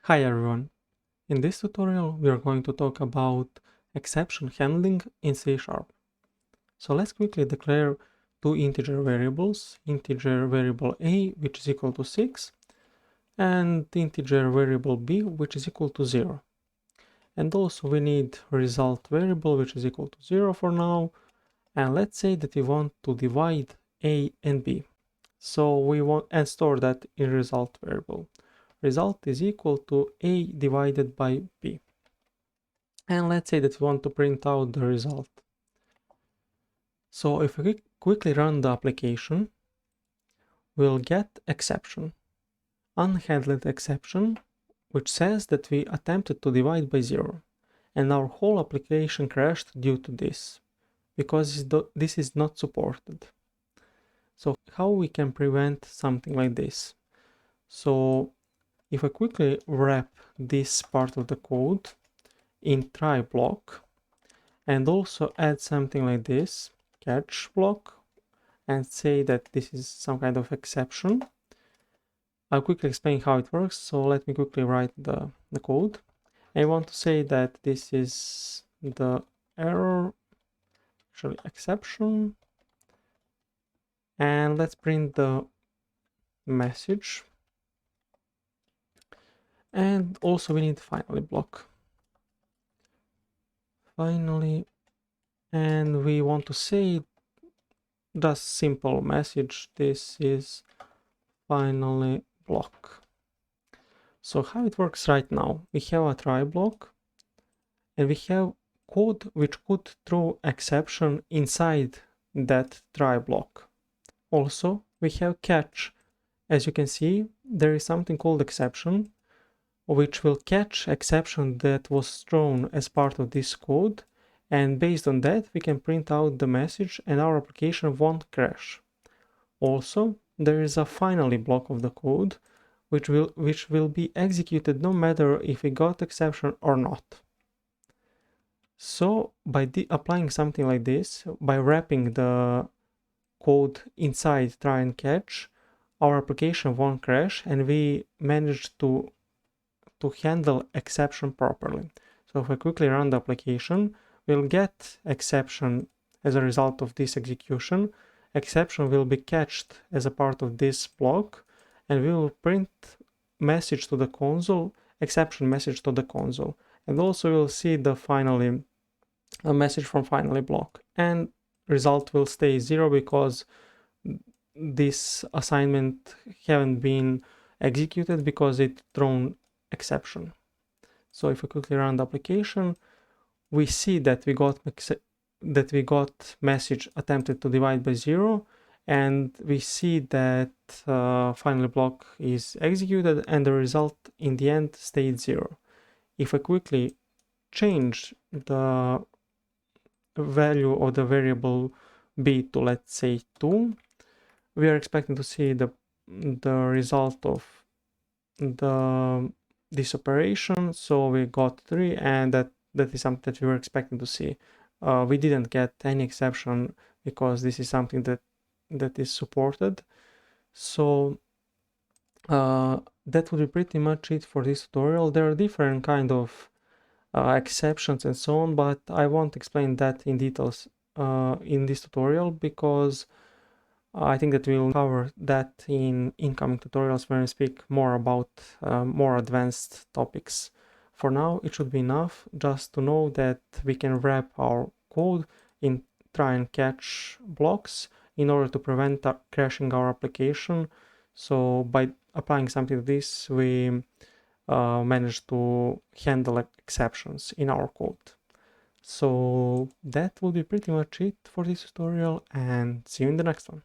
Hi everyone! In this tutorial we are going to talk about exception handling in C#. So let's quickly declare two integer variables, integer variable a which is equal to 6 and integer variable b which is equal to 0. And also we need result variable which is equal to 0 for now, and let's say that we want to divide a and b. So we want and store that in result variable. Result is equal to a divided by b. And let's say that we want to print out the result. So if we quickly run the application, we'll get exception, unhandled exception, which says that we attempted to divide by 0. And our whole application crashed due to this, because this is not supported. So how we can prevent something like this? So if I quickly wrap this part of the code in try block and also add something like this, catch block, and say that this is some kind of exception. I'll quickly explain how it works, so let me quickly write the code. I want to say that this is the error, actually exception, and let's print the message. And also we need finally block. Finally, and we want to say just simple message, this is finally block. So how it works right now, we have a try block and we have code which could throw exception inside that try block. Also we have catch. As you can see, there is something called exception which will catch exception that was thrown as part of this code, and based on that we can print out the message and our application won't crash. Also there is a finally block of the code which will be executed no matter if we got exception or not. So by applying something like this, by wrapping the code inside try and catch, our application won't crash and we managed to handle exception properly. So if I quickly run the application, we'll get exception as a result of this execution. Exception will be catched as a part of this block, and we will print message to the console, exception message to the console. And also we'll see the finally a message from finally block, and result will stay 0 because this assignment haven't been executed because it thrown exception. So if we quickly run the application, we see that we got message attempted to divide by 0, and we see that finally block is executed and the result in the end stayed 0. If I quickly change the value of the variable b to, let's say, 2, we are expecting to see the result of this operation. So we got 3, and that is something that we were expecting to see. We didn't get any exception because this is something that is supported. So that would be pretty much it for this tutorial. There are different kind of exceptions and so on, but I won't explain that in details in this tutorial because I think that we'll cover that in incoming tutorials when we speak more about more advanced topics. For now, it should be enough just to know that we can wrap our code in try and catch blocks in order to prevent crashing our application. So by applying something like this, we manage to handle exceptions in our code. So that will be pretty much it for this tutorial, and see you in the next one.